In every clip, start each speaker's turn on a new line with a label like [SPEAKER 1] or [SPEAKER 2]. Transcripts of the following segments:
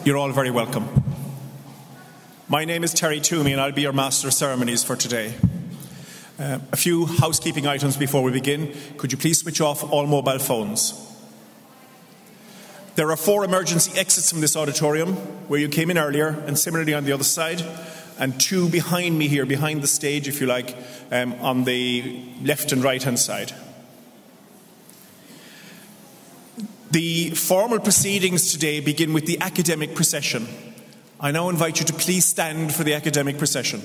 [SPEAKER 1] You're all very welcome. My name is Terry Toomey and I'll be your Master of Ceremonies for today. A few housekeeping items before we begin. Could you please switch off all mobile phones? There are 4 emergency exits from this auditorium where you came in earlier, and similarly on the other side, and 2 behind me here, behind the stage if you like, on the left and right hand side. The formal proceedings today begin with the academic procession. I now invite you to please stand for the academic procession.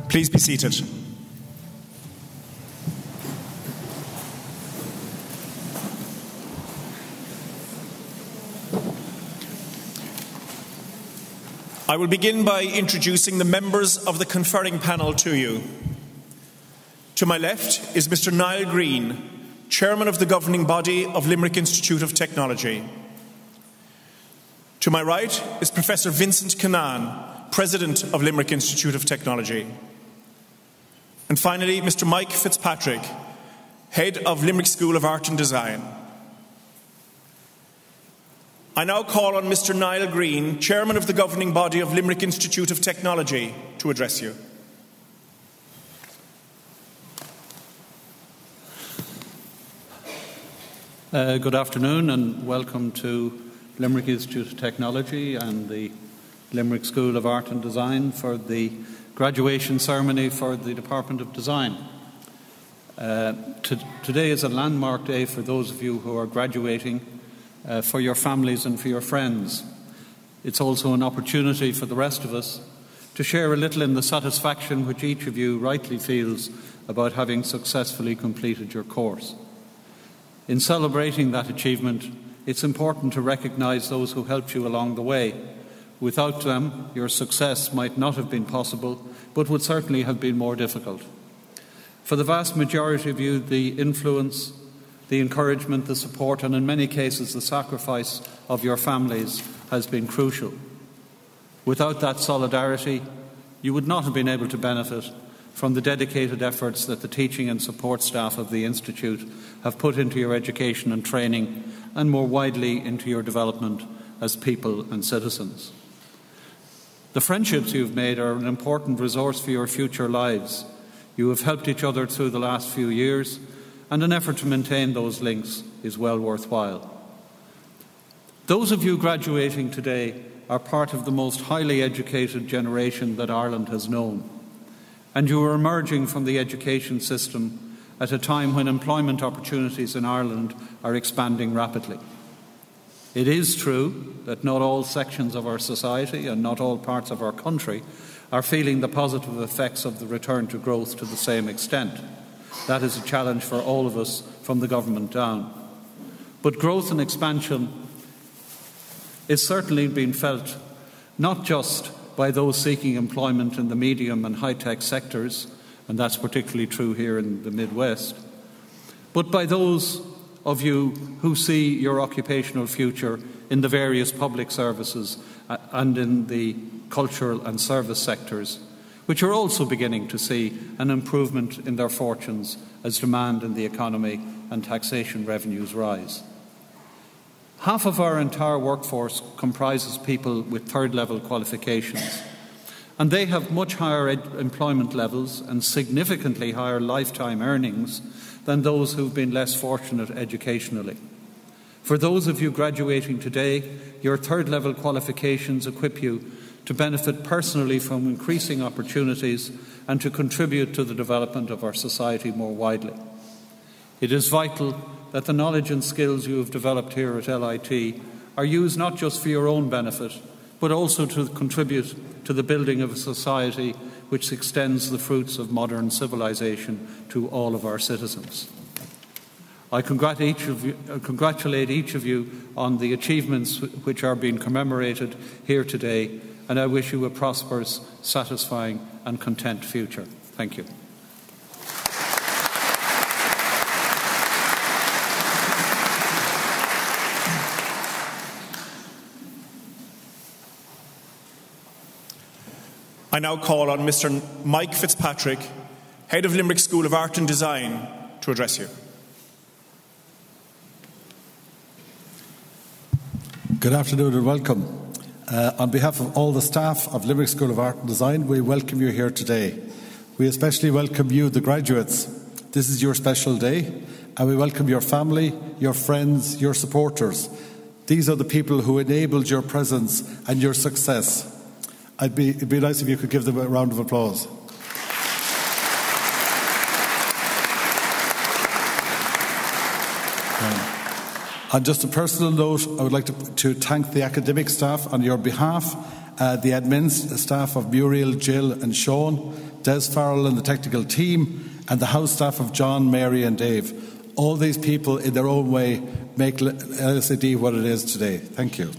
[SPEAKER 1] Please be seated. I will begin by introducing the members of the conferring panel to you. To my left is Mr. Niall Green, Chairman of the governing body of Limerick Institute of Technology. To my right is Professor Vincent Canaan, President of Limerick Institute of Technology. And finally, Mr. Mike Fitzpatrick, Head of Limerick School of Art and Design. I now call on Mr. Niall Green, Chairman of the governing body of Limerick Institute of Technology, to address you.
[SPEAKER 2] Good afternoon and welcome to Limerick Institute of Technology and the Limerick School of Art and Design for the graduation ceremony for the Department of Design. Today is a landmark day for those of you who are graduating, for your families and for your friends. It's also an opportunity for the rest of us to share a little in the satisfaction which each of you rightly feels about having successfully completed your course. In celebrating that achievement, it's important to recognise those who helped you along the way. Without them, your success might not have been possible, but would certainly have been more difficult. For the vast majority of you, the influence, the encouragement, the support, and in many cases the sacrifice of your families has been crucial. Without that solidarity, you would not have been able to benefit from the dedicated efforts that the teaching and support staff of the Institute have put into your education and training, and more widely into your development as people and citizens. The friendships you've made are an important resource for your future lives. You have helped each other through the last few years, and an effort to maintain those links is well worthwhile. Those of you graduating today are part of the most highly educated generation that Ireland has known, and you are emerging from the education system at a time when employment opportunities in Ireland are expanding rapidly. It is true that not all sections of our society and not all parts of our country are feeling the positive effects of the return to growth to the same extent. That is a challenge for all of us from the government down. But growth and expansion is certainly being felt not just by those seeking employment in the medium and high-tech sectors, and that's particularly true here in the Midwest, but by those of you who see your occupational future in the various public services and in the cultural and service sectors, which are also beginning to see an improvement in their fortunes as demand in the economy and taxation revenues rise. Half of our entire workforce comprises people with third-level qualifications, and they have much higher employment levels and significantly higher lifetime earnings than those who've been less fortunate educationally. For those of you graduating today, your third-level qualifications equip you to benefit personally from increasing opportunities and to contribute to the development of our society more widely. It is vital that the knowledge and skills you have developed here at LIT are used not just for your own benefit, but also to contribute to the building of a society which extends the fruits of modern civilization to all of our citizens. I congratulate each of you on the achievements which are being commemorated here today, and I wish you a prosperous, satisfying and content future. Thank you.
[SPEAKER 1] I now call on Mr. Mike Fitzpatrick, Head of Limerick School of Art and Design, to address you.
[SPEAKER 3] Good afternoon and welcome. On behalf of all the staff of Limerick School of Art and Design, we welcome you here today. We especially welcome you, the graduates. This is your special day, and we welcome your family, your friends, your supporters. These are the people who enabled your presence and your success. It'd be nice if you could give them a round of applause. On just a personal note, I would like to thank the academic staff on your behalf, the admin staff of Muriel, Jill and Sean, Des Farrell and the technical team, and the house staff of John, Mary and Dave. All these people in their own way make LSAD what it is today. Thank you.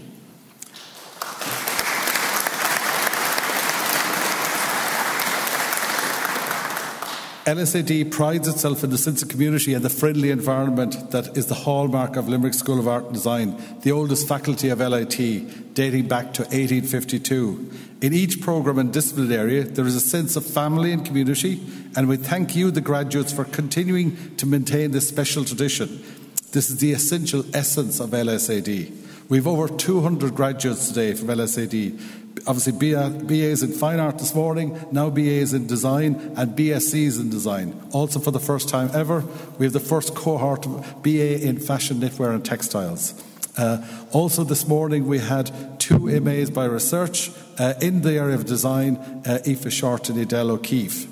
[SPEAKER 3] LSAD prides itself in the sense of community and the friendly environment that is the hallmark of Limerick School of Art and Design, the oldest faculty of LIT, dating back to 1852. In each programme and discipline area, there is a sense of family and community, and we thank you, the graduates, for continuing to maintain this special tradition. This is the essential essence of LSAD. We have over 200 graduates today from LSAD. Obviously, BAs in Fine Art this morning, now BAs in Design and BScs in Design. Also, for the first time ever, we have the first cohort of BA in Fashion, Knitwear and Textiles. Also this morning, we had 2 MAs by Research in the area of Design, Aoife Short and Edel O'Keefe.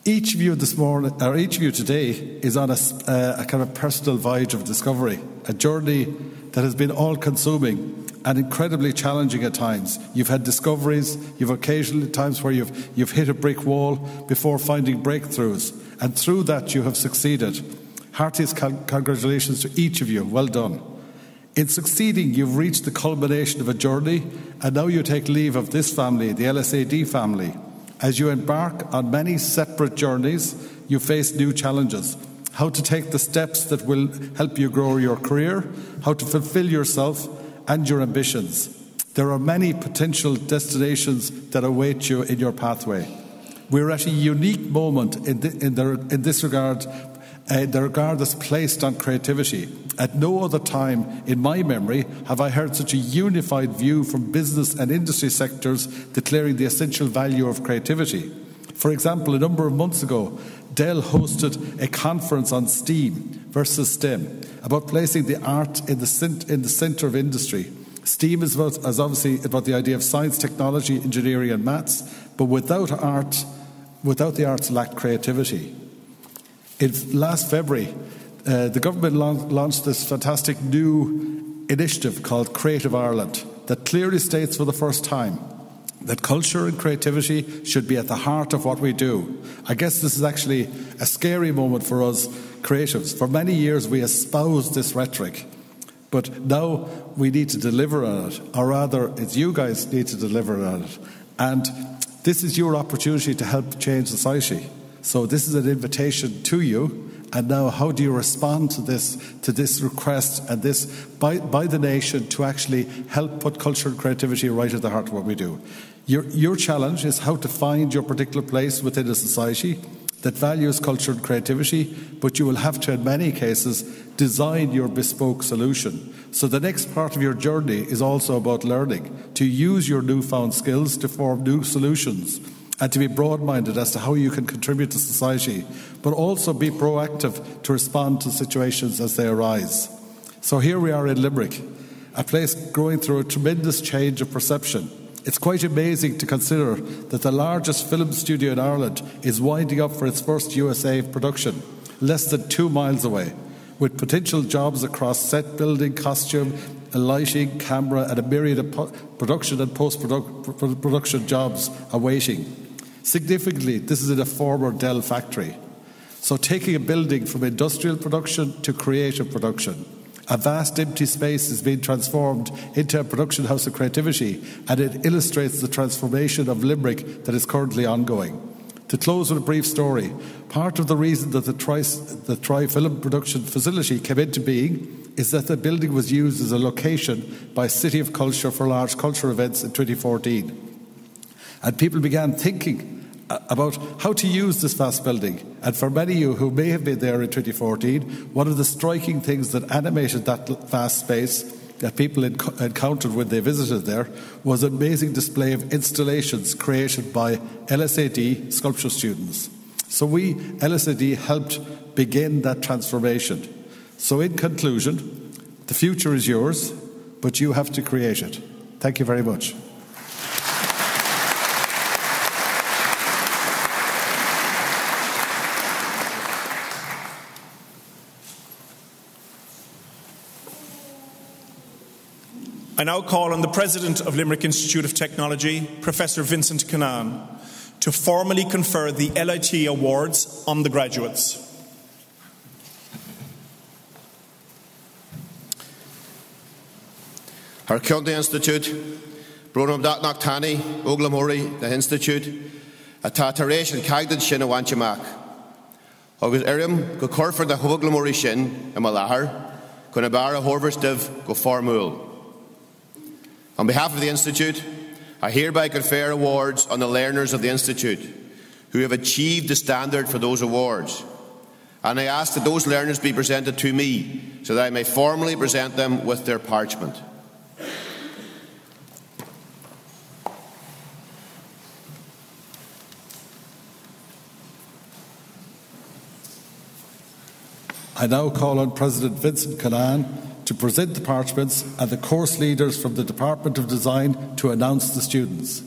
[SPEAKER 3] Each of you this morning, or each of you today, is on a kind of personal voyage of discovery, a journey that has been all-consuming and incredibly challenging at times. You've had discoveries, you've occasionally times where you've hit a brick wall before finding breakthroughs, and through that you have succeeded. Heartiest congratulations to each of you. Well done. In succeeding, you've reached the culmination of a journey, and now you take leave of this family, the LSAD family. As you embark on many separate journeys, you face new challenges. How to take the steps that will help you grow your career, how to fulfill yourself and your ambitions. There are many potential destinations that await you in your pathway. We're at a unique moment in this regard, the regard that's placed on creativity. At no other time in my memory have I heard such a unified view from business and industry sectors declaring the essential value of creativity. For example, a number of months ago, Dell hosted a conference on STEAM versus STEM, about placing the art in the centre of industry. STEAM is obviously about the idea of science, technology, engineering and maths, but without the arts lacked creativity. Last February, the government launched this fantastic new initiative called Creative Ireland that clearly states for the first time that culture and creativity should be at the heart of what we do. I guess this is actually a scary moment for us creatives. For many years we espoused this rhetoric, but now we need to deliver on it, or rather it's you guys need to deliver on it. And this is your opportunity to help change society. So this is an invitation to you. And now how do you respond to this request and this by the nation to actually help put culture and creativity right at the heart of what we do? Your challenge is how to find your particular place within a society that values culture and creativity, but you will have to, in many cases, design your bespoke solution. So the next part of your journey is also about learning to use your newfound skills to form new solutions and to be broad-minded as to how you can contribute to society, but also be proactive to respond to situations as they arise. So here we are in Limerick, a place going through a tremendous change of perception. It's quite amazing to consider that the largest film studio in Ireland is winding up for its first USA production, less than 2 miles away, with potential jobs across set building, costume, lighting, camera, and a myriad of production and post-production jobs awaiting. Significantly, this is in a former Dell factory. So taking a building from industrial production to creative production. A vast empty space is being transformed into a production house of creativity, and it illustrates the transformation of Limerick that is currently ongoing. To close with a brief story, part of the reason that the Tri-Film production facility came into being is that the building was used as a location by City of Culture for large cultural events in 2014. And people began thinking about how to use this vast building. And for many of you who may have been there in 2014, one of the striking things that animated that vast space that people encountered when they visited there was an amazing display of installations created by LSAD sculpture students. So we, LSAD, helped begin that transformation. So in conclusion, the future is yours, but you have to create it. Thank you very much.
[SPEAKER 1] I now call on the President of Limerick Institute of Technology, Professor Vincent Canaan, to formally confer the LIT Awards on the graduates.
[SPEAKER 4] Our County Institute, Brunam Datnak Tani, Oglamori, the Institute, a Tataresh and Cagdad Shin a Wanchamak. August Erim, go Corford the Hoglamori Shin, a Malahar, Conabara Horverstiv, go Formul. On behalf of the Institute, I hereby confer awards on the learners of the Institute who have achieved the standard for those awards. And I ask that those learners be presented to me so that I may formally present them with their parchment.
[SPEAKER 3] I now call on President Vincent Canaan to present the parchments and the course leaders from the Department of Design to announce the students.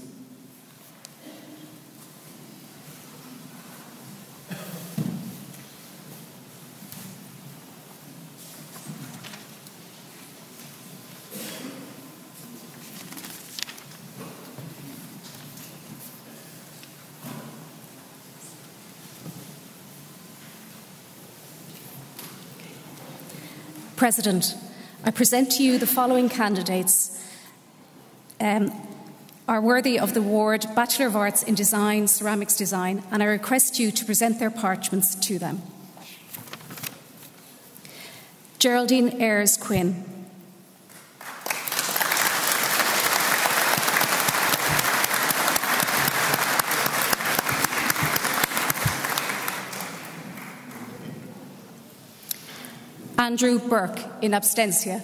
[SPEAKER 5] President, I present to you the following candidates are worthy of the award Bachelor of Arts in Design, Ceramics Design, and I request you to present their parchments to them. Geraldine Ayres Quinn. Andrew Burke in abstentia.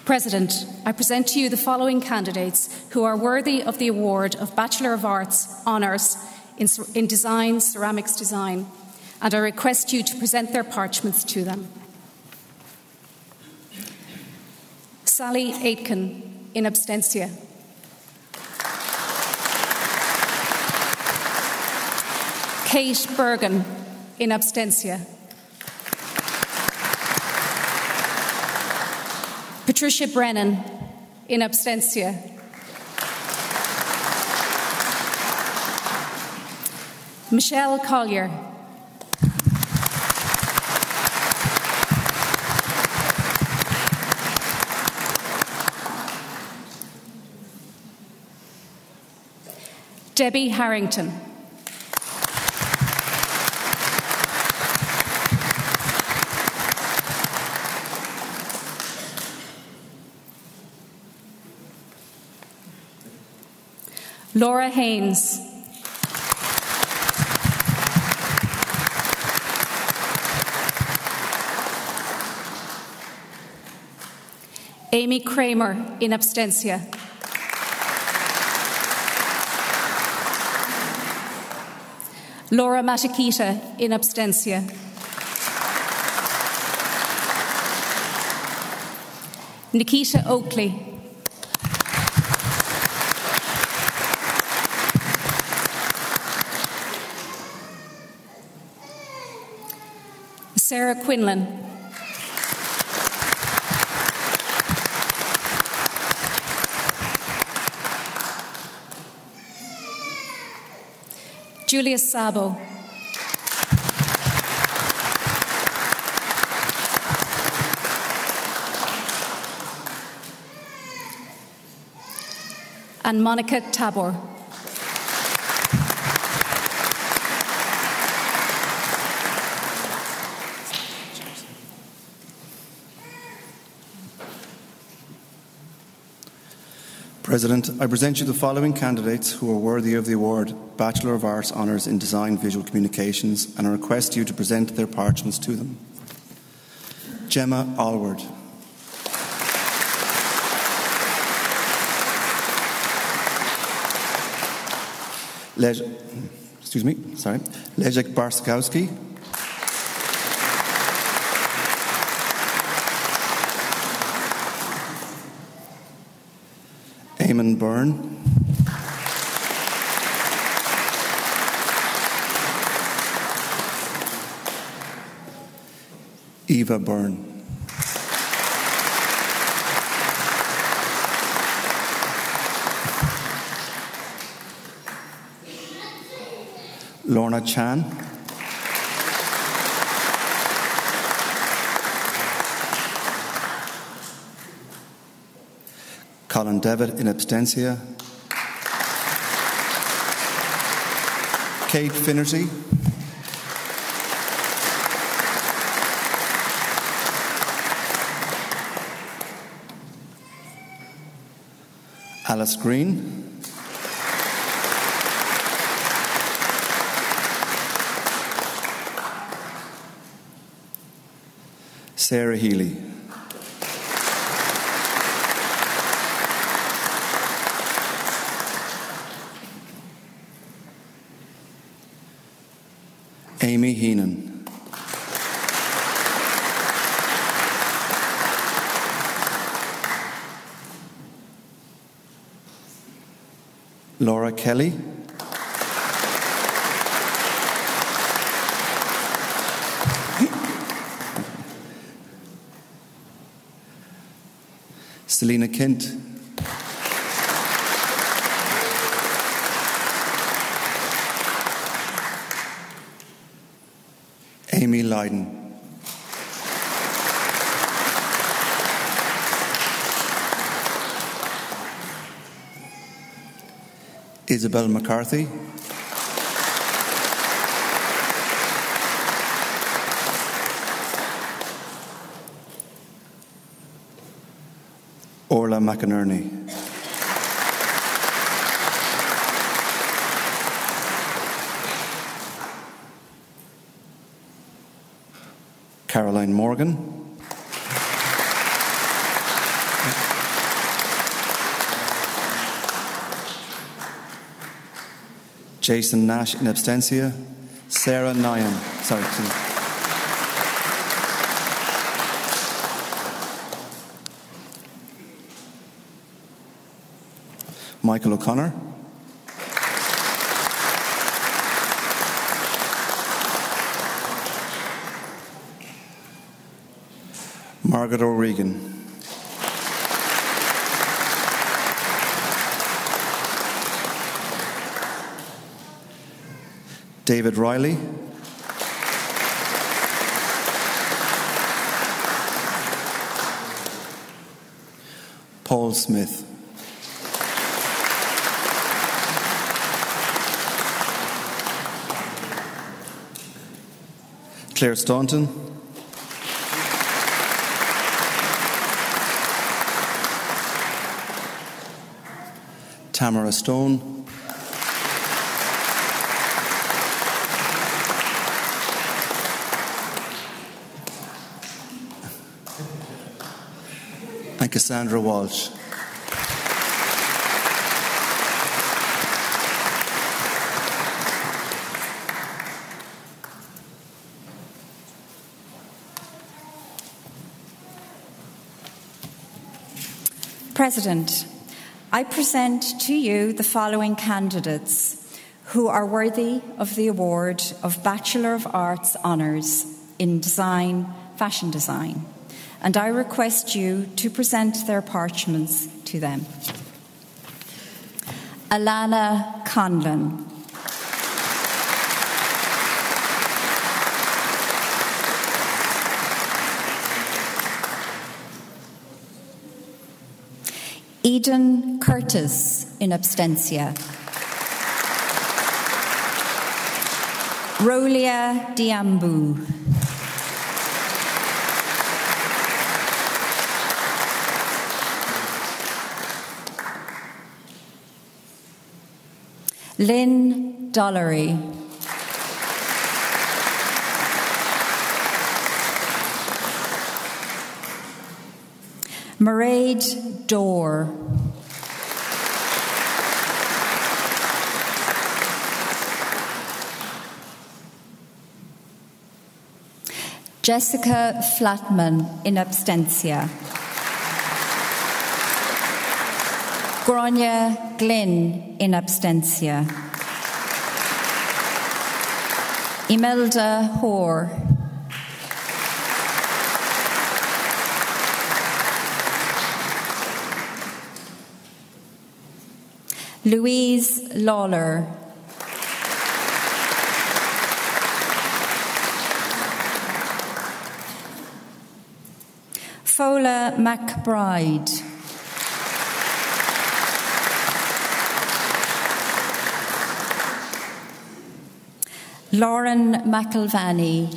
[SPEAKER 5] President, I present to you the following candidates who are worthy of the award of Bachelor of Arts Honours in Design, Ceramics Design, and I request you to present their parchments to them. Sally Aitken in abstentia. Kate Bergen in abstentia. Patricia Brennan in abstentia. Michelle Collier. Debbie Harrington. Laura Haynes. Amy Kramer, in absentia. Laura Matakita, in absentia. Nikita Oakley. Sarah Quinlan. Julius Sabo. And Monica Tabor.
[SPEAKER 6] President, I present you the following candidates who are worthy of the award Bachelor of Arts Honours in Design Visual Communications, and I request you to present their parchments to them. Gemma Allward. Leszek Barskowski. Eamon Byrne. Eva Byrne. Lorna Chan. Colin Devitt in absentia. Kate Finnerty. Alice Green. Sarah Healy. Amy Heenan. Laura Kelly. Selena Kent. Amy Lydon. Isabel McCarthy. Orla McInerney. Caroline Morgan. Jason Nash in absentia. Sarah Nyan. Michael O'Connor. Margaret O'Regan. David Riley. Paul Smith. Claire Staunton. Tamara Stone. and Cassandra Walsh.
[SPEAKER 7] President, I present to you the following candidates who are worthy of the award of Bachelor of Arts Honours in Design, Fashion Design, and I request you to present their parchments to them. Alana Conlon. Eden Curtis in absentia. Rolia Diambu. Lynn Dollery. Mairead Dorr. Jessica Flatman in absentia. Gráinne Glynn in absentia. Imelda Hoare. Louise Lawler. Fola McBride. Lauren McIlvany.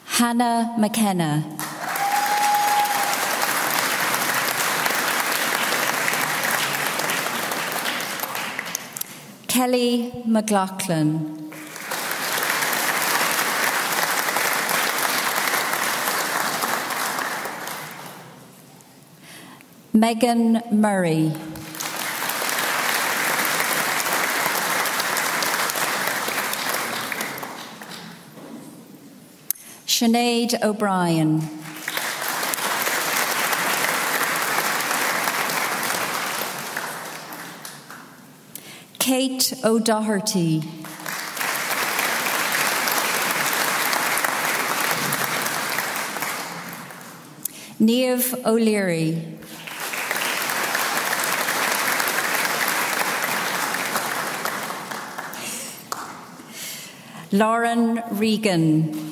[SPEAKER 7] Hannah McKenna. Kelly McLaughlin. Megan Murray. Sinead O'Brien. Kate O'Doherty. Niamh O'Leary. Lauren Regan.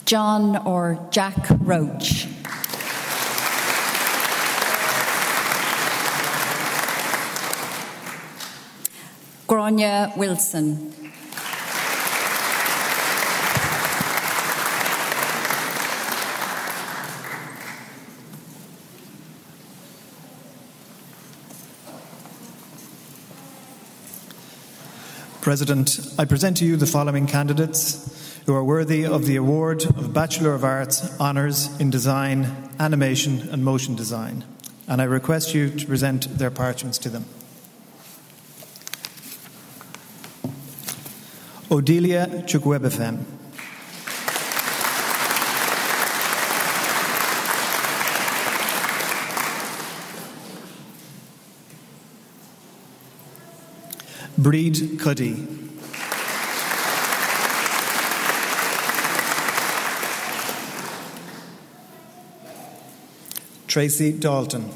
[SPEAKER 7] John or Jack Roach. Gráinne Wilson.
[SPEAKER 8] President, I present to you the following candidates who are worthy of the award of Bachelor of Arts Honours in Design, Animation and Motion Design, and I request you to present their parchments to them. Odelia Chukwuebefem. Breed Cuddy. Tracy Dalton.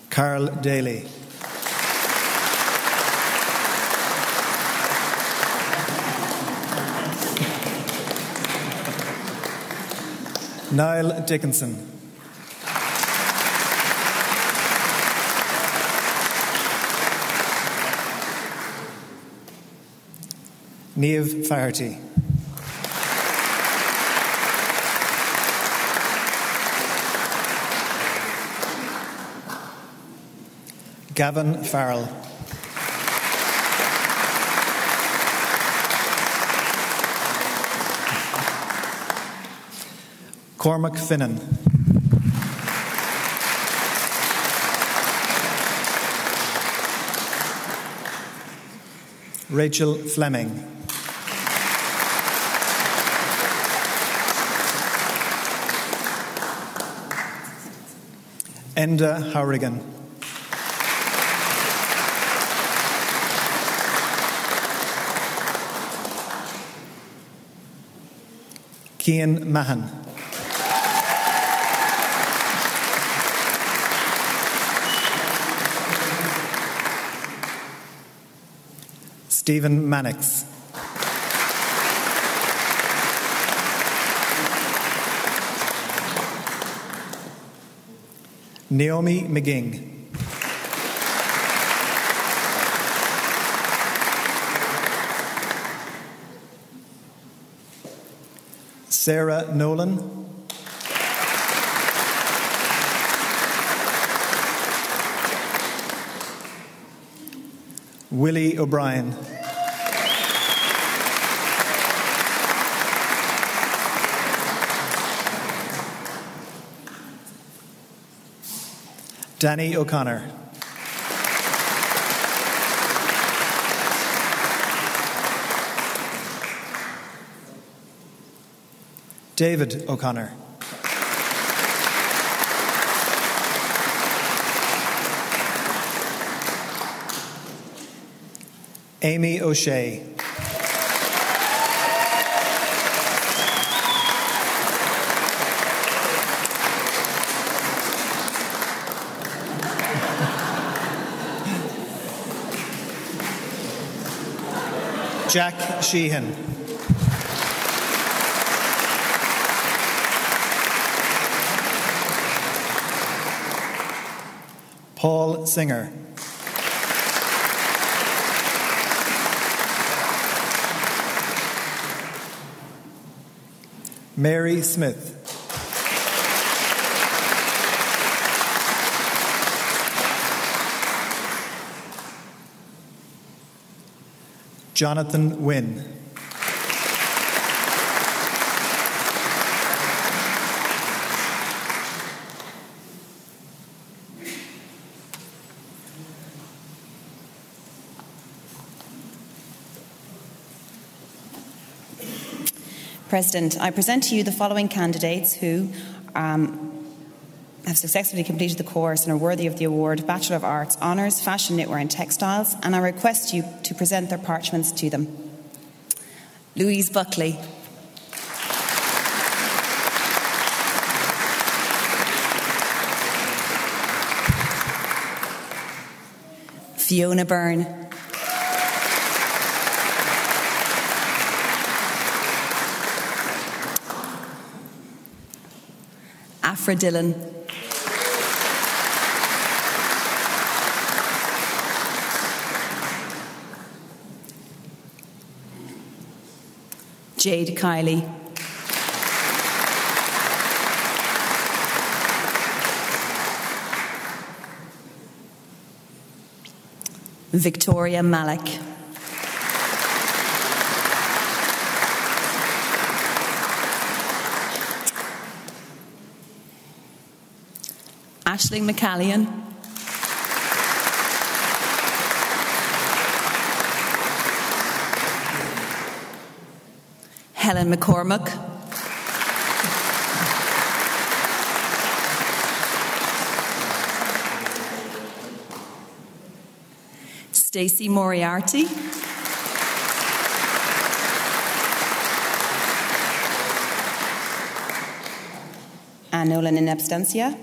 [SPEAKER 8] Carl Daly. Niall Dickinson. Niamh Faherty. Gavin Farrell. Cormac Finnan. Rachel Fleming. Enda Howrigan. Cian Mahan. Stephen Mannix. Naomi McGing. Sarah Nolan. Willie O'Brien. Danny O'Connor. David O'Connor. Amy O'Shea. Jack Sheehan. Paul Singer. Mary Smith. Jonathan Wynne.
[SPEAKER 9] President, I present to you the following candidates who have successfully completed the course and are worthy of the award Bachelor of Arts Honours, Fashion, Knitwear and Textiles, and I request you to present their parchments to them. Louise Buckley. Fiona Byrne. Afra Dillon. Jade Kiley. Victoria Malik. Aisling McCallion. Helen McCormack. Stacey Moriarty. Anne Nolan in absentia.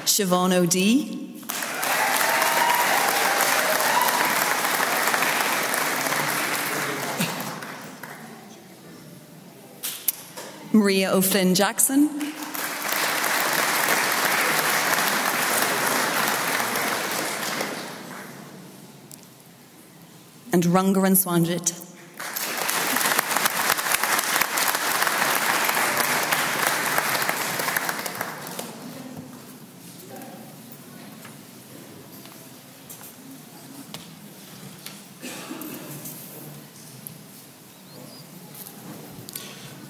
[SPEAKER 9] Siobhan O'Dea. Maria O'Flynn Jackson. and Rungar and Swanjit.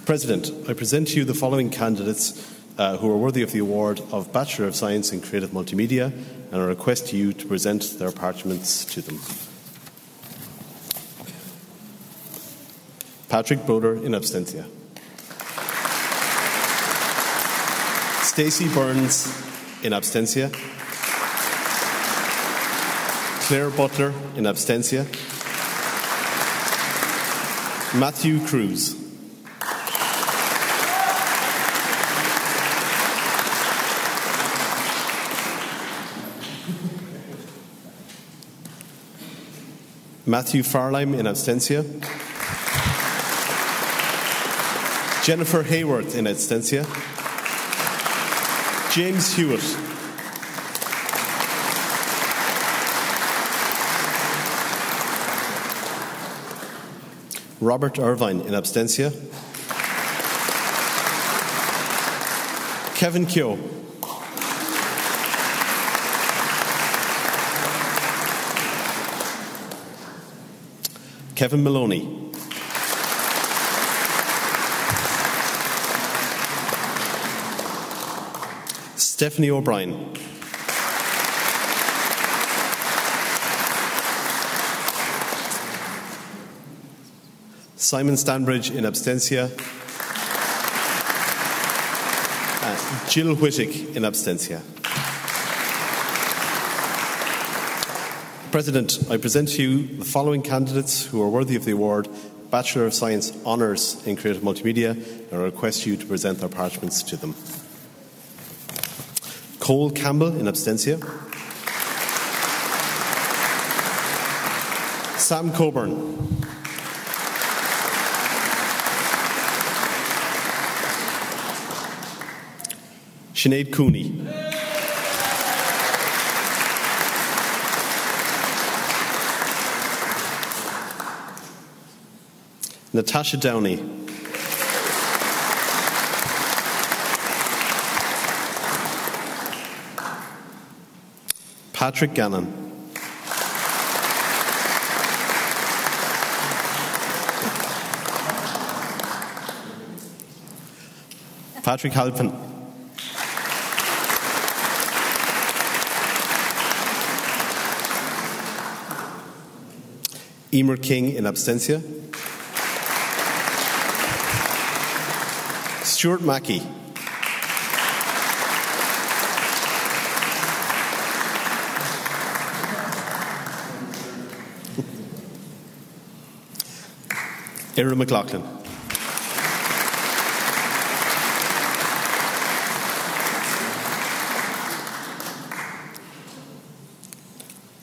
[SPEAKER 10] President, I present to you the following candidates who are worthy of the award of Bachelor of Science in Creative Multimedia, and I request you to present their parchments to them. Patrick Broder in absentia. Stacey Burns in absentia. Claire Butler in absentia. Matthew Cruz. Matthew Farlime in absentia. Jennifer Hayworth in absentia. James Hewitt. Robert Irvine in absentia. Kevin Keogh. Kevin Maloney. Stephanie O'Brien. Simon Stanbridge in absentia. Jill Whittick in absentia. President, I present to you the following candidates who are worthy of the award Bachelor of Science Honours in Creative Multimedia, and I request you to present their parchments to them. Cole Campbell in absentia. Sam Coburn. Sinead Cooney. Natasha Downey. Patrick Gannon. Patrick Halpin. Emer King in absentia. Stewart Mackey. Erin McLaughlin.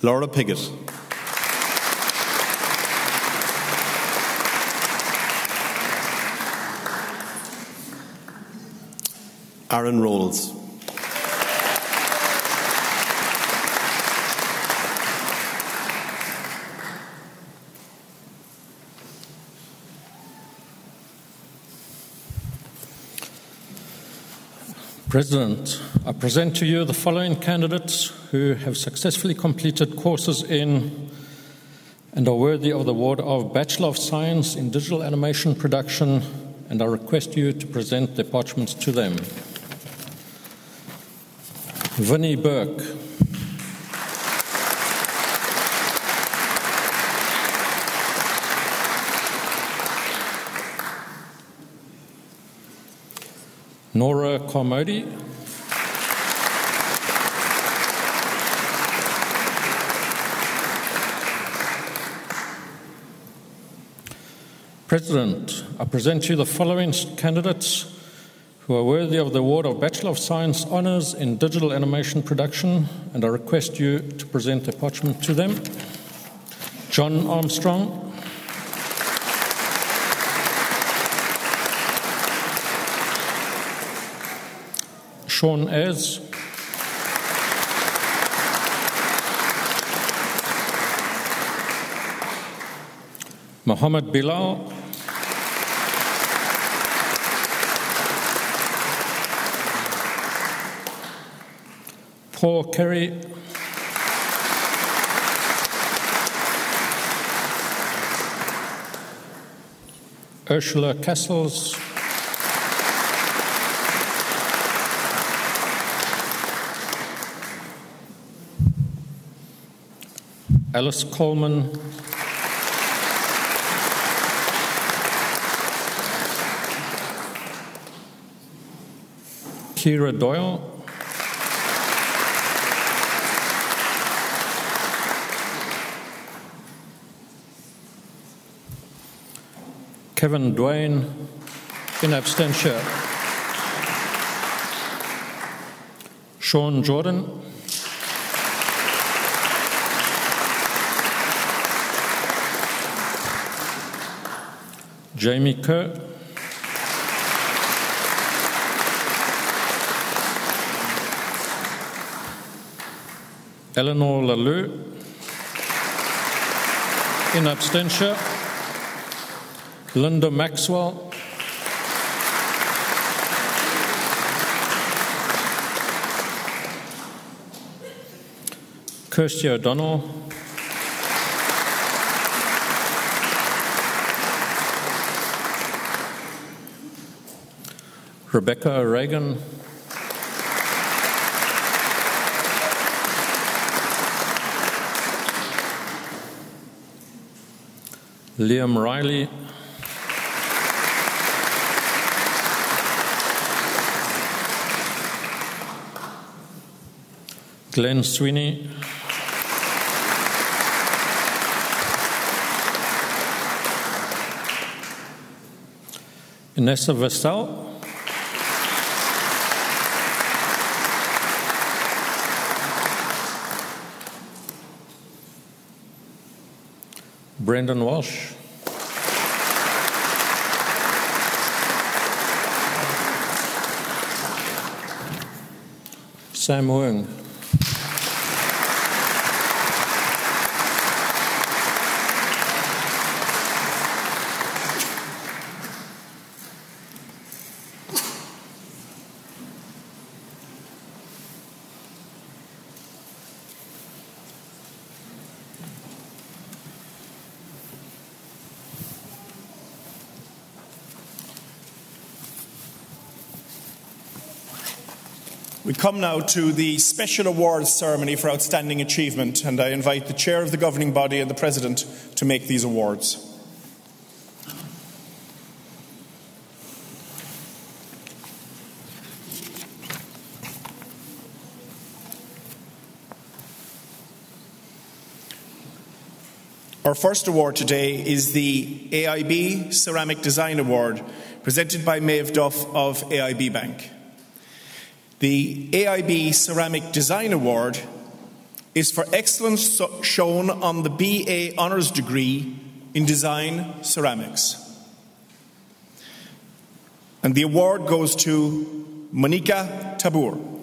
[SPEAKER 10] Laura Piggott. Aaron Rolls.
[SPEAKER 11] President, I present to you the following candidates who have successfully completed courses in and are worthy of the award of Bachelor of Science in Digital Animation Production, and I request you to present their parchments to them. Vinnie Burke. Nora Carmody. President, I present you the following candidates who are worthy of the award of Bachelor of Science Honours in Digital Animation Production, and I request you to present a parchment to them. John Armstrong. Sean Ayres. Mohammed Bilal, Paul Kerry, Ursula Castles, Alice Coleman, Kira Doyle, Kevin Dwayne, in absentia. Sean Jordan, Jamie Kerr, Eleanor Lalou, in absentia. Linda Maxwell, Kirsty O'Donnell, Rebecca O'Regan, Liam Riley, Glenn Sweeney, Inessa Vestal, Brendan Walsh, Sam Wong,
[SPEAKER 1] We come now to the special awards ceremony for outstanding achievement, and I invite the Chair of the governing body and the President to make these awards. Our first award today is the AIB Ceramic Design Award, presented by Maeve Duff of AIB Bank. The AIB Ceramic Design Award is for excellence shown on the BA Honours degree in Design Ceramics. And the award goes to Monica Tabur.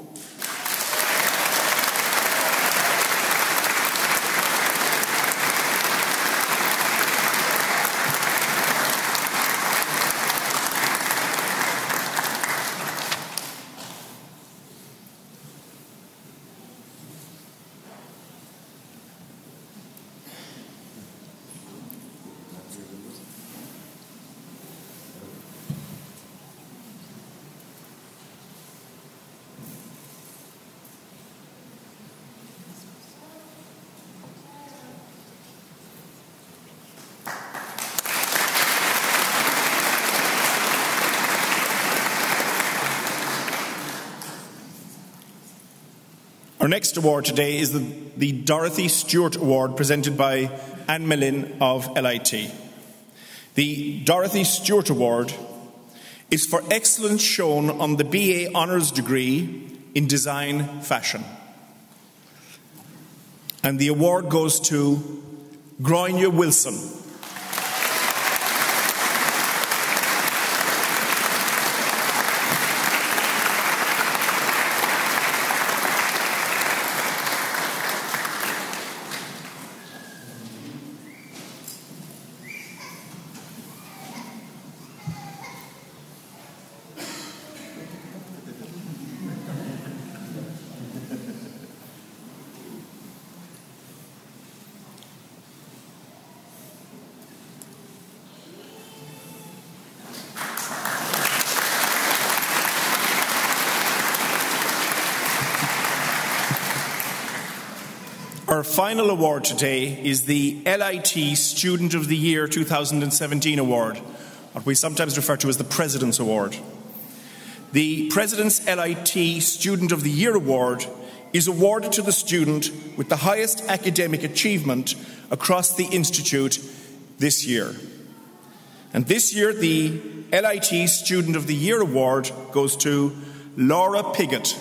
[SPEAKER 1] Our next award today is the Dorothy Stewart Award, presented by Anne Millin of LIT. The Dorothy Stewart Award is for excellence shown on the BA Honours degree in Design Fashion. And the award goes to Gronya Wilson. Our final award today is the LIT Student of the Year 2017 Award, what we sometimes refer to as the President's Award. The President's LIT Student of the Year Award is awarded to the student with the highest academic achievement across the Institute this year. And this year, the LIT Student of the Year Award goes to Laura Piggott.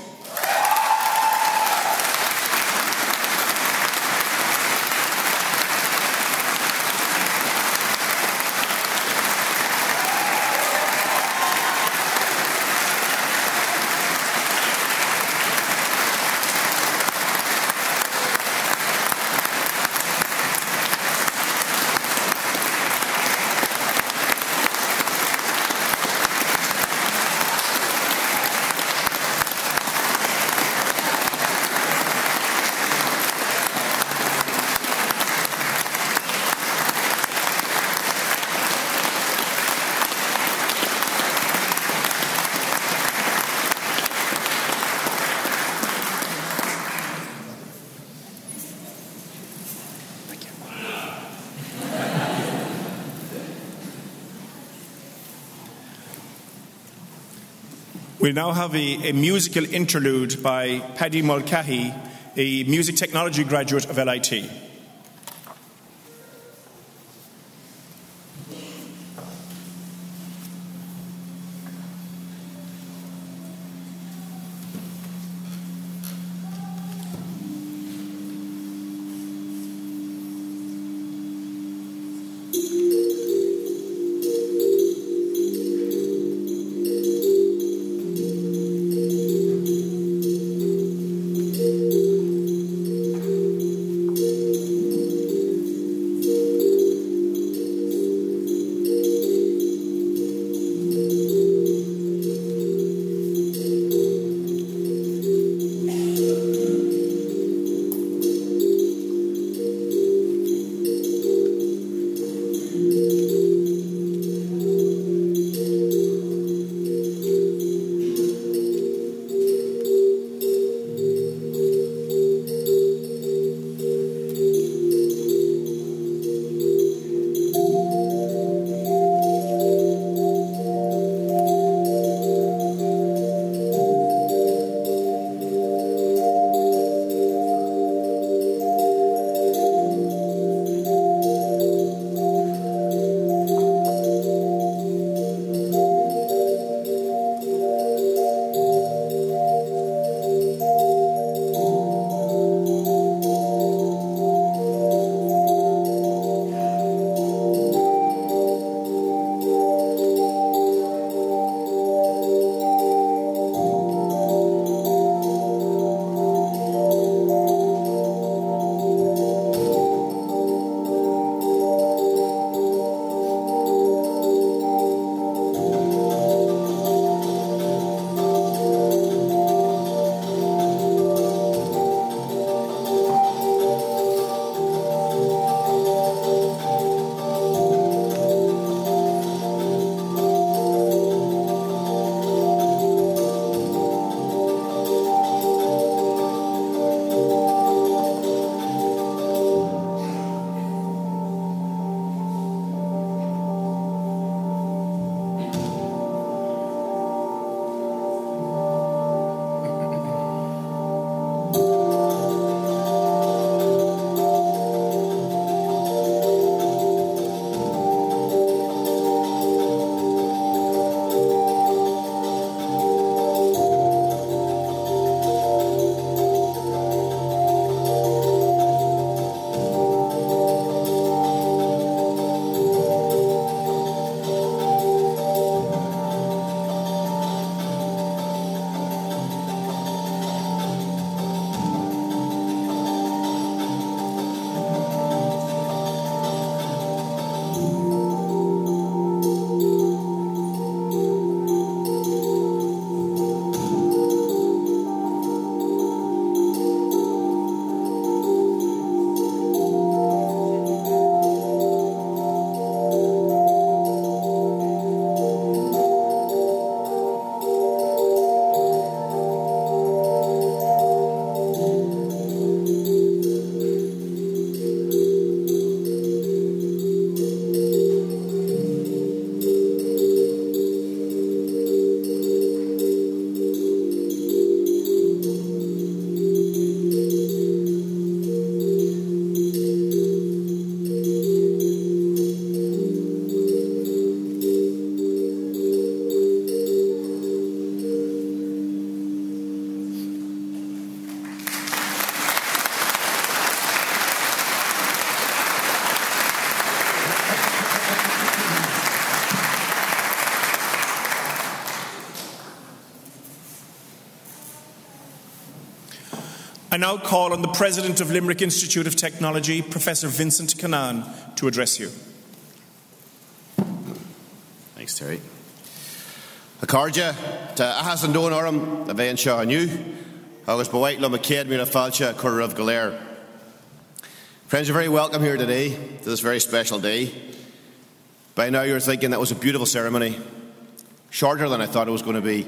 [SPEAKER 1] We'll now have a musical interlude by Paddy Mulcahy, a music technology graduate of LIT. I now call on the President of Limerick Institute of Technology, Professor Vincent Canaan, to address you.
[SPEAKER 4] Thanks, Terry. Accordia, to ahas an dún orm, a bheith anseo aniu, agus b'wait lo McCaid muna falcha curra of Galer. Friends, you're very welcome here today, to this very special day. By now you're thinking that was a beautiful ceremony, shorter than I thought it was going to be,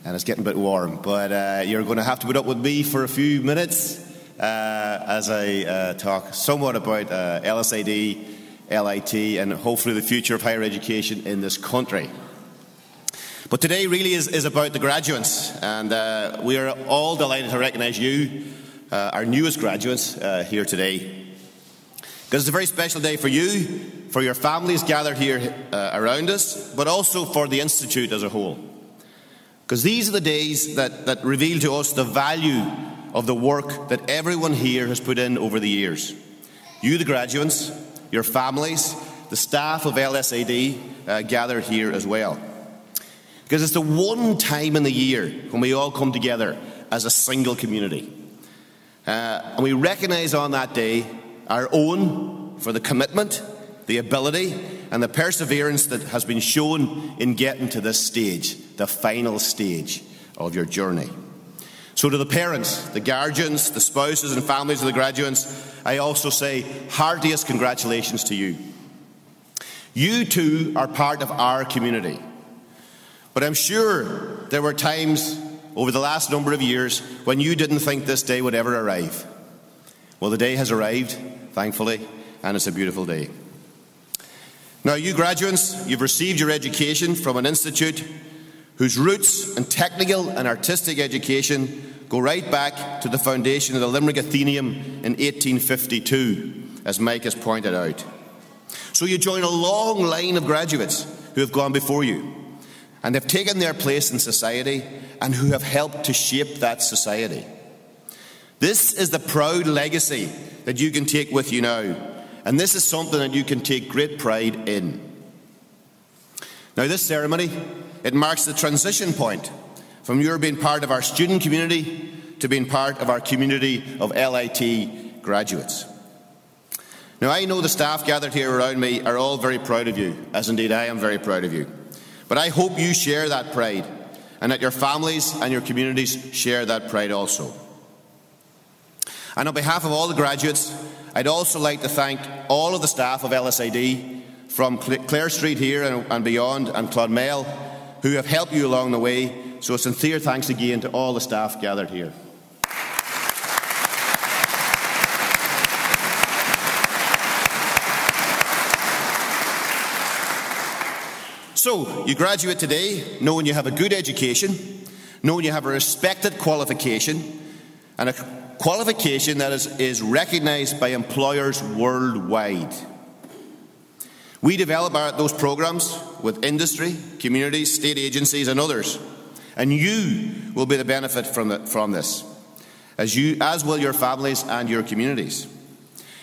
[SPEAKER 4] and it's getting a bit warm, but you're going to have to put up with me for a few minutes as I talk somewhat about LSAD, LIT, and hopefully the future of higher education in this country. But today really is about the graduates, and we are all delighted to recognise you, our newest graduates, here today. Because it's a very special day for you, for your families gathered here around us, but also for the Institute as a whole. Because these are the days that reveal to us the value of the work that everyone here has put in over the years. You, the graduates, your families, the staff of LSAD gathered here as well. Because it's the one time in the year when we all come together as a single community. And we recognise on that day our own for the commitment, the ability and the perseverance that has been shown in getting to this stage, the final stage of your journey. So to the parents, the guardians, the spouses and families of the graduates, I also say heartiest congratulations to you. You too are part of our community. But I'm sure there were times over the last number of years when you didn't think this day would ever arrive. Well, the day has arrived, thankfully, and it's a beautiful day. Now, you graduates, you've received your education from an institute whose roots in technical and artistic education go right back to the foundation of the Limerick Athenaeum in 1852, as Mike has pointed out. So you join a long line of graduates who have gone before you, and they've taken their place in society and who have helped to shape that society. This is the proud legacy that you can take with you now, and this is something that you can take great pride in. Now, this ceremony, it marks the transition point from your being part of our student community to being part of our community of LIT graduates. Now, I know the staff gathered here around me are all very proud of you, as indeed I am very proud of you. But I hope you share that pride, and that your families and your communities share that pride also. And on behalf of all the graduates, I'd also like to thank all of the staff of LSAD from Clare Street here and beyond, and Clonmel, who have helped you along the way. So a sincere thanks again to all the staff gathered here. So, you graduate today knowing you have a good education, knowing you have a respected qualification, and a qualification that is recognised by employers worldwide. We develop those programmes with industry, communities, state agencies and others, and you will be the benefit from this, as will your families and your communities.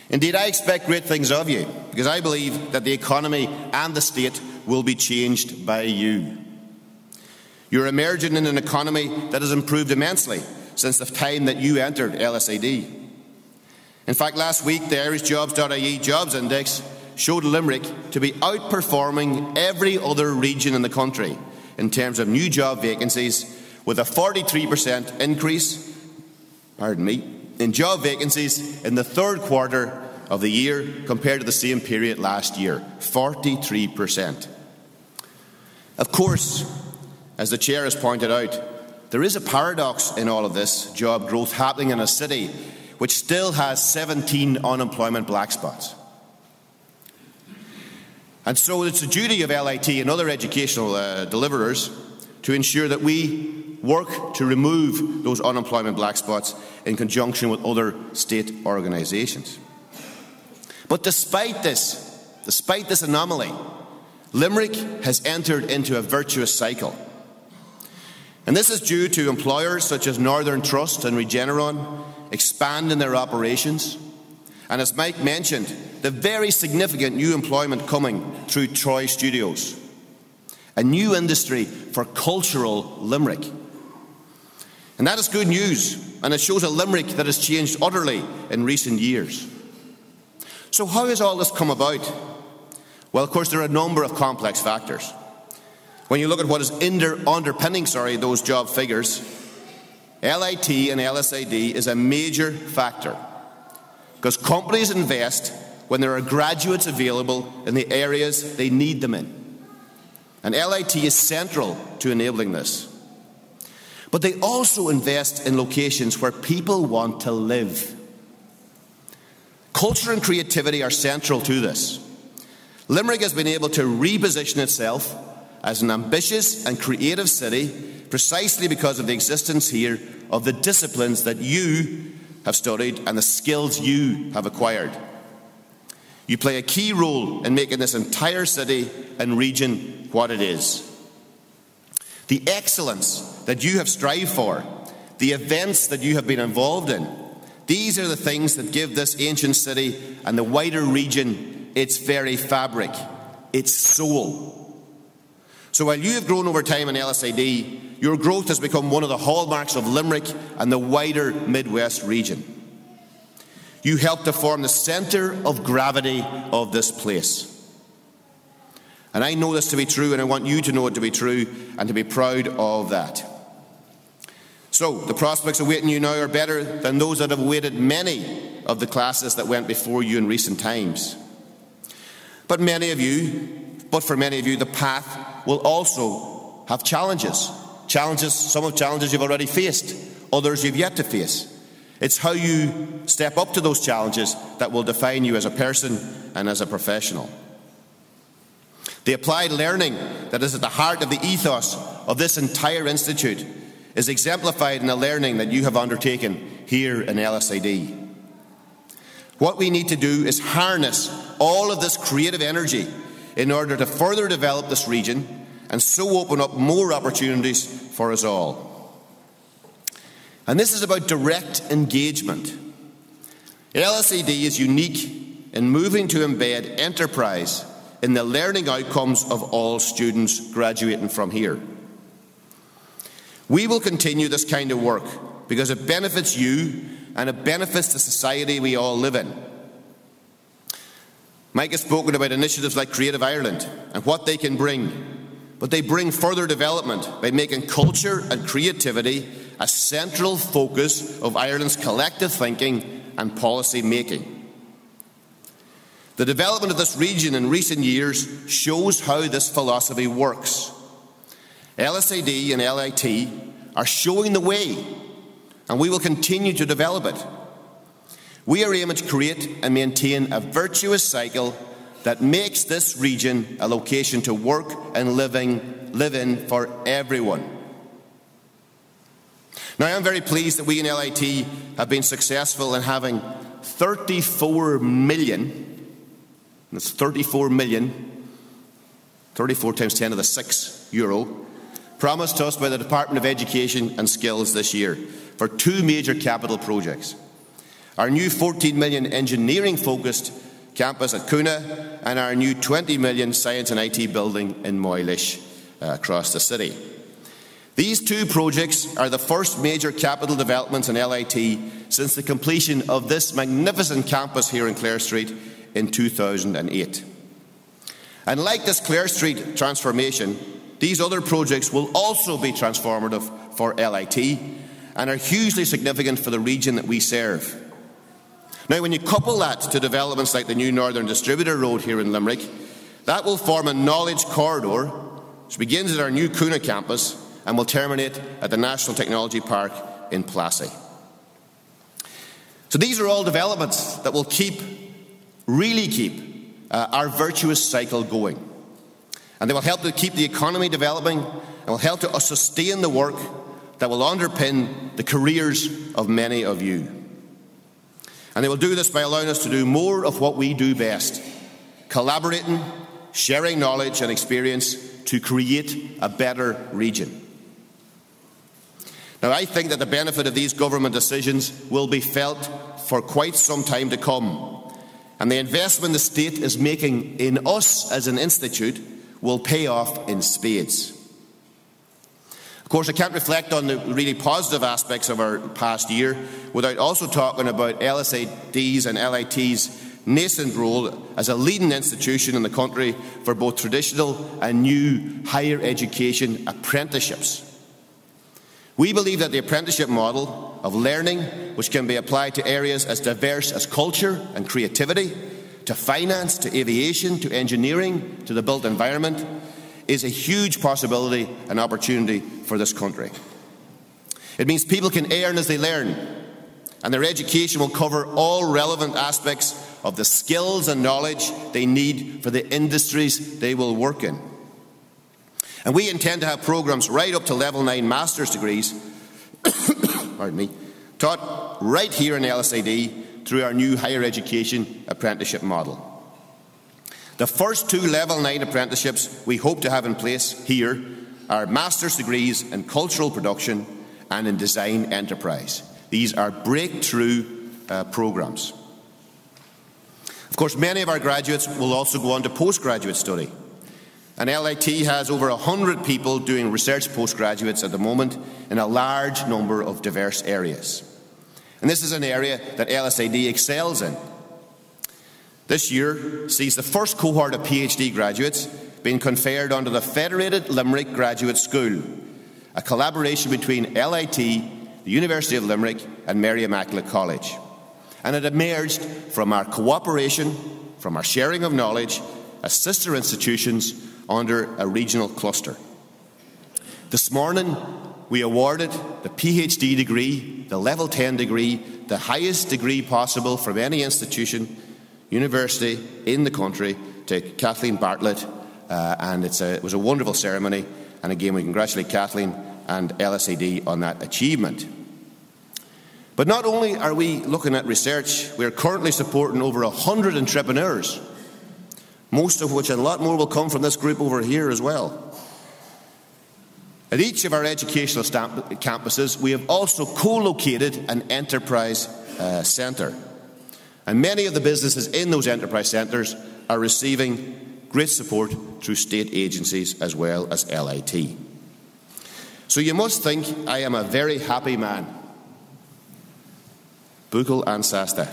[SPEAKER 4] Indeed, I expect great things of you, because I believe that the economy and the state will be changed by you. You're emerging in an economy that has improved immensely since the time that you entered LSAD. In fact, last week, the Irish Jobs.ie Jobs Index showed Limerick to be outperforming every other region in the country in terms of new job vacancies, with a 43% increase, in job vacancies in the third quarter of the year compared to the same period last year. 43%. Of course, as the Chair has pointed out, there is a paradox in all of this job growth happening in a city which still has 17 unemployment black spots. And so it's the duty of LIT and other educational deliverers to ensure that we work to remove those unemployment black spots in conjunction with other state organisations. But despite this anomaly, Limerick has entered into a virtuous cycle. And this is due to employers such as Northern Trust and Regeneron expanding their operations, and as Mike mentioned, the very significant new employment coming through Troy Studios, a new industry for cultural Limerick. And that is good news, and it shows a Limerick that has changed utterly in recent years. So how has all this come about? Well, of course, there are a number of complex factors. When you look at what is underpinning those job figures, LIT and LSID is a major factor, because companies invest when there are graduates available in the areas they need them in. And LIT is central to enabling this. But they also invest in locations where people want to live. Culture and creativity are central to this. Limerick has been able to reposition itself as an ambitious and creative city precisely because of the existence here of the disciplines that you have studied and the skills you have acquired. You play a key role in making this entire city and region what it is. The excellence that you have strived for, the events that you have been involved in, these are the things that give this ancient city and the wider region its very fabric, its soul. So while you have grown over time in LSID, your growth has become one of the hallmarks of Limerick and the wider Midwest region. You helped to form the centre of gravity of this place. And I know this to be true, and I want you to know it to be true and to be proud of that. So, the prospects awaiting you now are better than those that have awaited many of the classes that went before you in recent times. But for many of you, the path will also have challenges. Some of challenges you've already faced, others you've yet to face. It's how you step up to those challenges that will define you as a person and as a professional. The applied learning that is at the heart of the ethos of this entire institute is exemplified in the learning that you have undertaken here in LSID. What we need to do is harness all of this creative energy in order to further develop this region and so open up more opportunities for us all. And this is about direct engagement. LSID is unique in moving to embed enterprise in the learning outcomes of all students graduating from here. We will continue this kind of work because it benefits you and it benefits the society we all live in. Mike has spoken about initiatives like Creative Ireland and what they can bring, but they bring further development by making culture and creativity a central focus of Ireland's collective thinking and policy making. The development of this region in recent years shows how this philosophy works. LSID and LIT are showing the way, and we will continue to develop it. We are aiming to create and maintain a virtuous cycle that makes this region a location to work and live in for everyone. Now, I am very pleased that we in LIT have been successful in having 34 million, that's 34 million, 34 times 10 to the 6 euro, promised to us by the Department of Education and Skills this year for two major capital projects. Our new 14 million engineering-focused campus at Coona and our new 20 million science and IT building in Moylish across the city. These two projects are the first major capital developments in LIT since the completion of this magnificent campus here in Clare Street in 2008. And like this Clare Street transformation, these other projects will also be transformative for LIT and are hugely significant for the region that we serve. Now, when you couple that to developments like the new Northern Distributor Road here in Limerick, that will form a knowledge corridor which begins at our new Coona campus and will terminate at the National Technology Park in Plassey. So these are all developments that will really keep our virtuous cycle going. And they will help to keep the economy developing and will help to sustain the work that will underpin the careers of many of you. And they will do this by allowing us to do more of what we do best, collaborating, sharing knowledge and experience to create a better region. Now, I think that the benefit of these government decisions will be felt for quite some time to come, and the investment the state is making in us as an institute will pay off in spades. Of course, I can't reflect on the really positive aspects of our past year without also talking about LSAD's and LIT's nascent role as a leading institution in the country for both traditional and new higher education apprenticeships. We believe that the apprenticeship model of learning, which can be applied to areas as diverse as culture and creativity, to finance, to aviation, to engineering, to the built environment, is a huge possibility and opportunity for this country. It means people can earn as they learn, and their education will cover all relevant aspects of the skills and knowledge they need for the industries they will work in. And we intend to have programmes right up to level 9 master's degrees pardon me, taught right here in LSAD through our new higher education apprenticeship model. The first 2 level 9 apprenticeships we hope to have in place here are master's degrees in cultural production and in design enterprise. These are breakthrough programmes. Of course, many of our graduates will also go on to postgraduate study. And LIT has over 100 people doing research postgraduates at the moment in a large number of diverse areas. And this is an area that LSAD excels in. This year sees the first cohort of PhD graduates being conferred onto the Federated Limerick Graduate School, a collaboration between LIT, the University of Limerick and Mary Immaculate College. And it emerged from our cooperation, from our sharing of knowledge as sister institutions under a regional cluster. This morning we awarded the PhD degree, the level 10 degree, the highest degree possible from any institution, university in the country, to Kathleen Bartlett, and it was a wonderful ceremony, and again we congratulate Kathleen and LSAD on that achievement. But not only are we looking at research, we are currently supporting over 100 entrepreneurs, most of which, and a lot more, will come from this group over here as well. At each of our educational campuses, we have also co-located an enterprise centre. And many of the businesses in those enterprise centres are receiving great support through state agencies as well as LIT. So you must think I am a very happy man. Buchel and Sasta.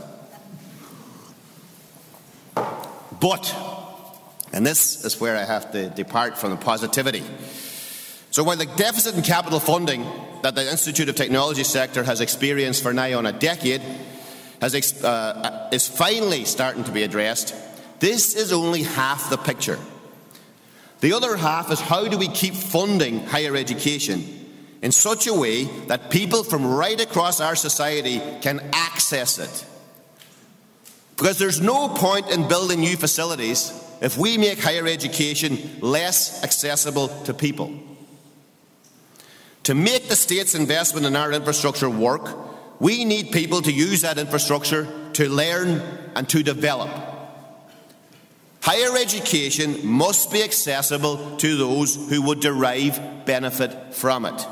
[SPEAKER 4] But, and this is where I have to depart from the positivity. So while the deficit in capital funding that the Institute of Technology sector has experienced for nigh on a decade is finally starting to be addressed, this is only half the picture. The other half is how do we keep funding higher education in such a way that people from right across our society can access it. Because there's no point in building new facilities if we make higher education less accessible to people. To make the state's investment in our infrastructure work, we need people to use that infrastructure to learn and to develop. Higher education must be accessible to those who would derive benefit from it.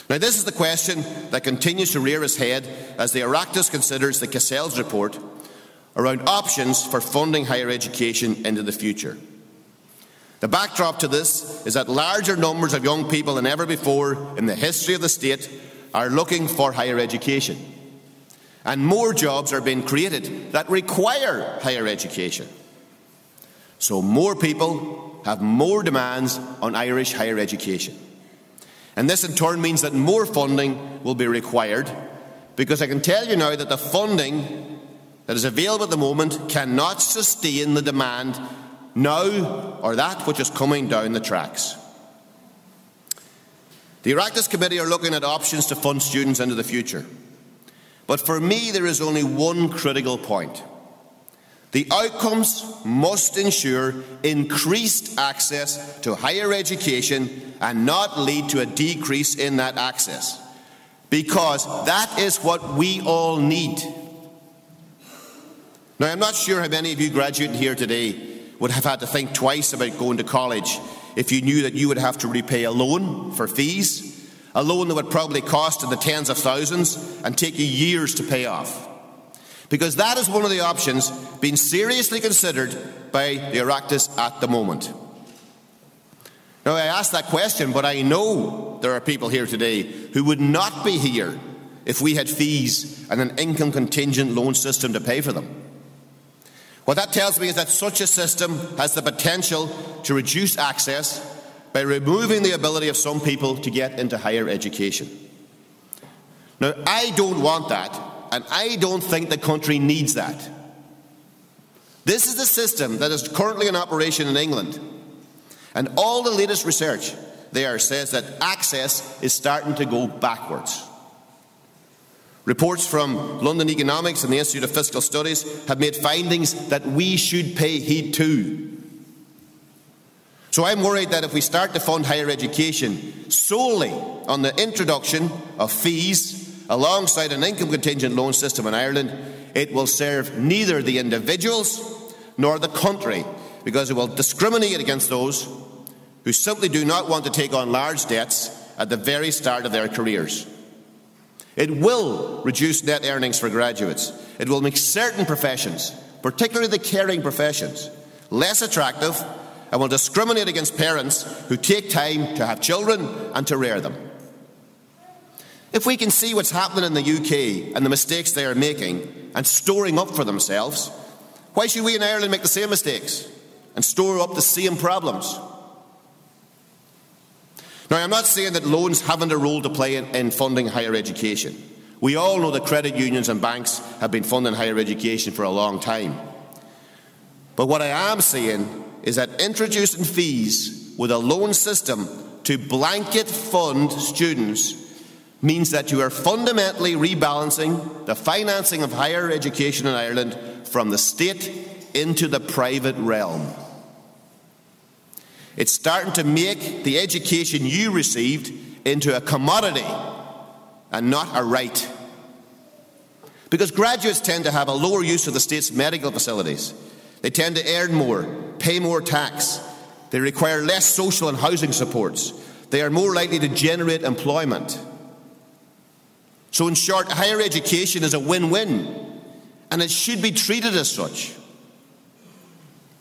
[SPEAKER 4] Now, this is the question that continues to rear its head as the Oireachtas considers the Cassell's report around options for funding higher education into the future. The backdrop to this is that larger numbers of young people than ever before in the history of the state are looking for higher education. And more jobs are being created that require higher education. So more people have more demands on Irish higher education. And this in turn means that more funding will be required, because I can tell you now that the funding that is available at the moment cannot sustain the demand now or that which is coming down the tracks. The Oireachtas Committee are looking at options to fund students into the future. But for me, there is only one critical point. The outcomes must ensure increased access to higher education and not lead to a decrease in that access, because that is what we all need. Now, I'm not sure how many of you graduating here today would have had to think twice about going to college if you knew that you would have to repay a loan for fees, a loan that would probably cost in the tens of thousands and take you years to pay off. Because that is one of the options being seriously considered by the Oireachtas at the moment. Now, I ask that question, but I know there are people here today who would not be here if we had fees and an income contingent loan system to pay for them. What that tells me is that such a system has the potential to reduce access by removing the ability of some people to get into higher education. Now, I don't want that, and I don't think the country needs that. This is the system that is currently in operation in England. And all the latest research there says that access is starting to go backwards. Reports from London Economics and the Institute of Fiscal Studies have made findings that we should pay heed to. So I'm worried that if we start to fund higher education solely on the introduction of fees alongside an income contingent loan system in Ireland, it will serve neither the individuals nor the country, because it will discriminate against those who simply do not want to take on large debts at the very start of their careers. It will reduce net earnings for graduates. It will make certain professions, particularly the caring professions, less attractive, and will discriminate against parents who take time to have children and to rear them. If we can see what's happening in the UK and the mistakes they are making and storing up for themselves, why should we in Ireland make the same mistakes and store up the same problems? Now, I'm not saying that loans haven't a role to play in funding higher education. We all know that credit unions and banks have been funding higher education for a long time. But what I am saying is that introducing fees with a loan system to blanket fund students means that you are fundamentally rebalancing the financing of higher education in Ireland from the state into the private realm. It's starting to make the education you received into a commodity and not a right. Because graduates tend to have a lower use of the state's medical facilities. They tend to earn more, pay more tax. They require less social and housing supports. They are more likely to generate employment. So in short, higher education is a win-win, and it should be treated as such.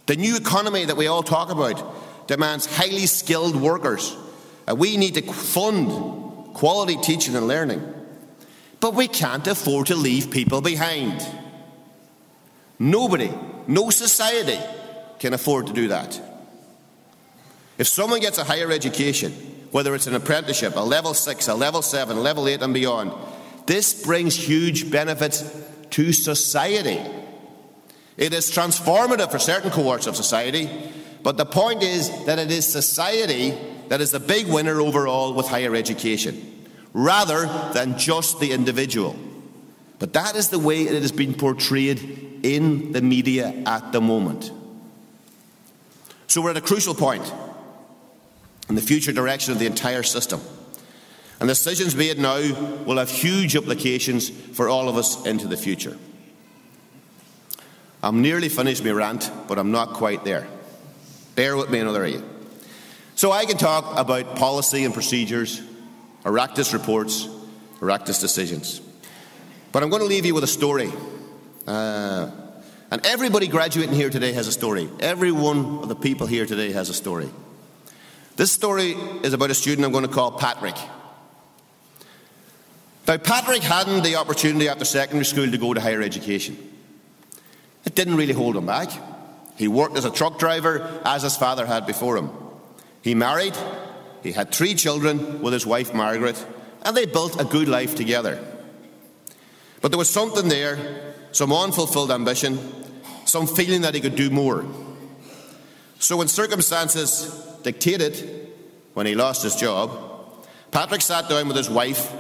[SPEAKER 4] The new economy that we all talk about demands highly skilled workers. We need to fund quality teaching and learning. But we can't afford to leave people behind. Nobody, no society can afford to do that. If someone gets a higher education, whether it's an apprenticeship, a level 6, a level 7, level 8 and beyond, this brings huge benefits to society. It is transformative for certain cohorts of society, but the point is that it is society that is the big winner overall with higher education, rather than just the individual. But that is the way it has been portrayed in the media at the moment. So we're at a crucial point in the future direction of the entire system. And decisions made now will have huge implications for all of us into the future. I'm nearly finished my rant, but I'm not quite there. Bear with me another year. So I can talk about policy and procedures, Oireachtas reports, Oireachtas decisions. But I'm going to leave you with a story. And everybody graduating here today has a story. Every one of the people here today has a story. This story is about a student I'm going to call Patrick. Now, Patrick hadn't the opportunity after secondary school to go to higher education. It didn't really hold him back. He worked as a truck driver, as his father had before him. He married, he had 3 children with his wife Margaret, and they built a good life together. But there was something there, some unfulfilled ambition, some feeling that he could do more. So when circumstances dictated, when he lost his job, Patrick sat down with his wife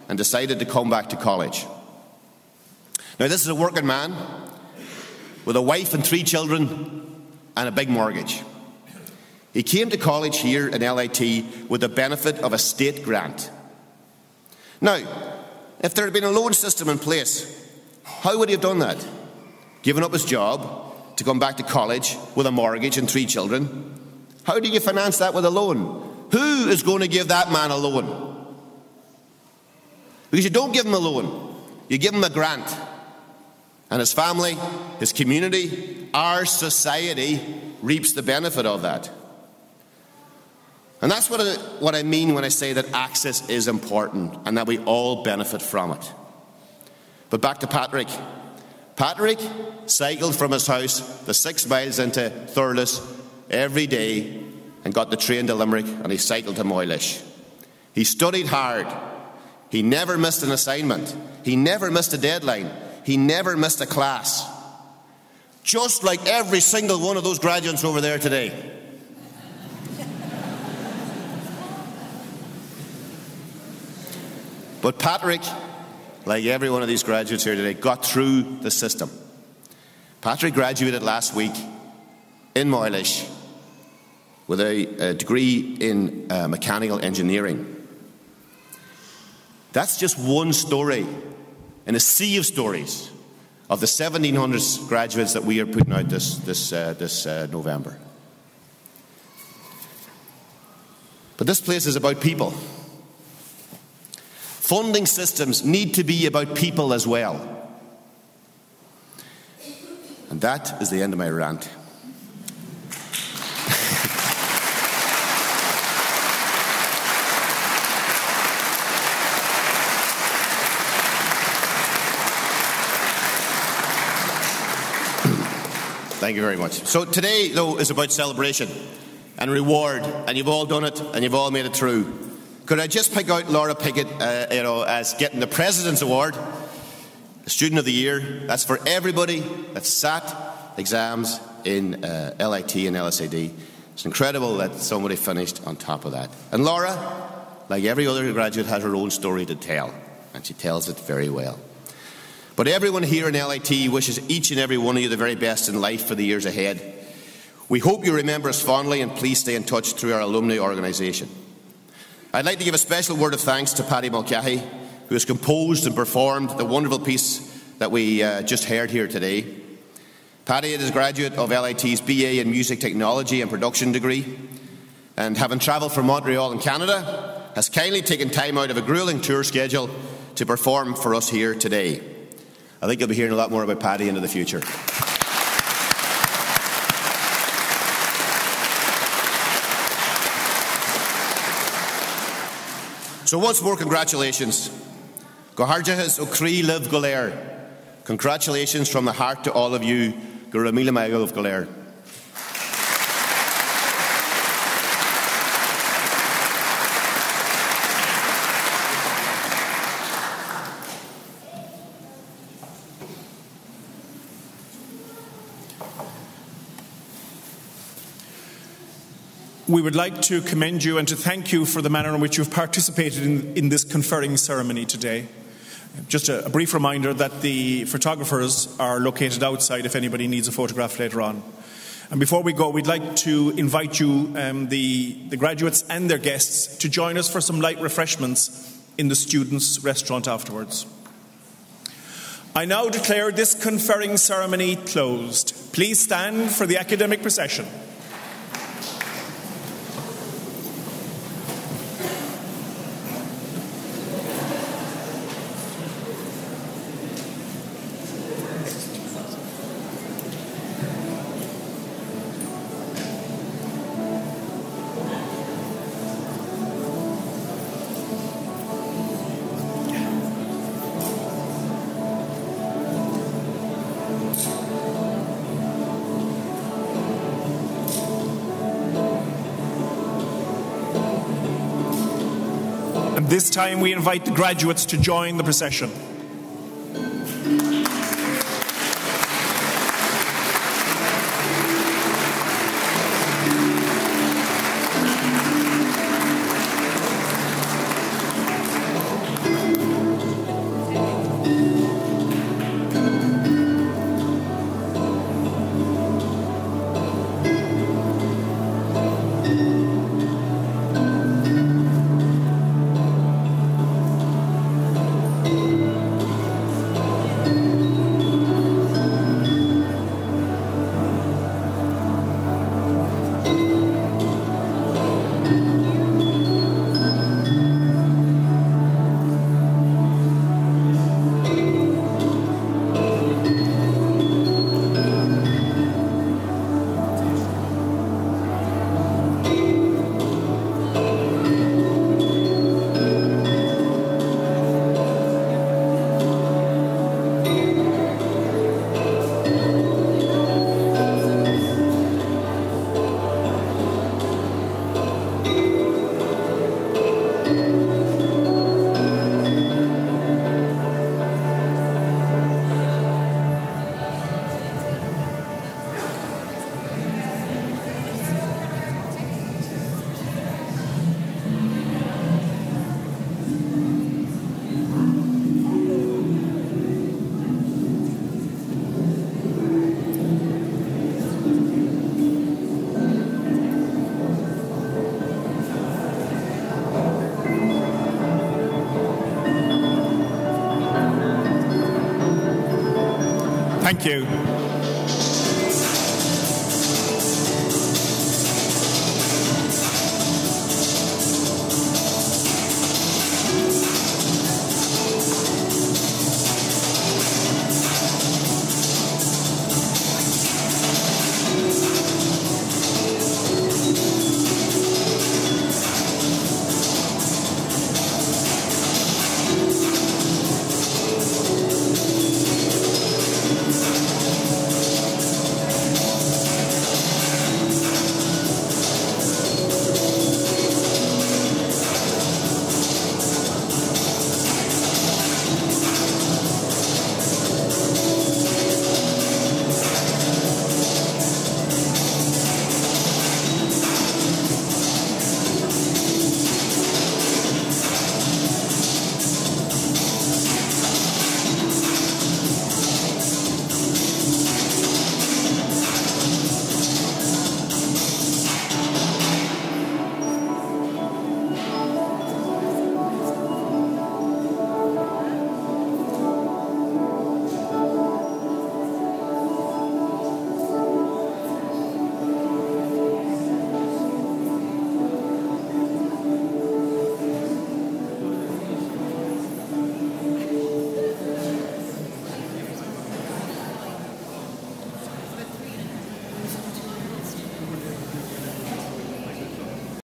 [SPEAKER 4] and decided to come back to college. Now, this is a working man with a wife and 3 children and a big mortgage. He came to college here in LIT with the benefit of a state grant. Now, if there had been a loan system in place, how would he have done that? Given up his job to come back to college with a mortgage and 3 children? How do you finance that with a loan? Who is going to give that man a loan? Because you don't give him a loan, you give him a grant. And his family, his community, our society reaps the benefit of that. And that's what I mean when I say that access is important and that we all benefit from it. But back to Patrick. Patrick cycled from his house the 6 miles into Thurles every day and got the train to Limerick, and he cycled to Moylish. He studied hard. He never missed an assignment. He never missed a deadline. He never missed a class. Just like every single one of those graduates over there today. But Patrick, like every one of these graduates here today, got through the system. Patrick graduated last week in Moylish with a degree in mechanical engineering. That's just one story in a sea of stories of the 1,700 graduates that we are putting out this November. But this place is about people. Funding systems need to be about people as well. And that is the end of my rant. Thank you very much. So today, though, is about celebration and reward, and you've all done it, and you've all made it through. Could I just pick out Laura Pickett, as getting the President's Award, the Student of the Year? That's for everybody that sat exams in LIT and LSAD. It's incredible that somebody finished on top of that. And Laura, like every other graduate, has her own story to tell, and she tells it very well. But everyone here in LIT wishes each and every one of you the very best in life for the years ahead. We hope you remember us fondly, and please stay in touch through our alumni organisation. I'd like to give a special word of thanks to Paddy Mulcahy, who has composed and performed the wonderful piece that we just heard here today. Paddy is a graduate of LIT's BA in Music Technology and Production degree, and having travelled from Montreal in Canada, has kindly taken time out of a gruelling tour schedule to perform for us here today. I think you'll be hearing a lot more about Paddy into the future. So once more, congratulations. Goharjahas Okri Liv Golair. Congratulations from the heart to all of you. Guramila Maigul of Golair.
[SPEAKER 1] We would like to commend you and to thank you for the manner in which you've participated in this conferring ceremony today. Just a brief reminder that the photographers are located outside if anybody needs a photograph later on. And before we go, we'd like to invite you, the graduates and their guests, to join us for some light refreshments in the students' restaurant afterwards. I now declare this conferring ceremony closed. Please stand for the academic procession. This time we invite the graduates to join the procession. Thank you.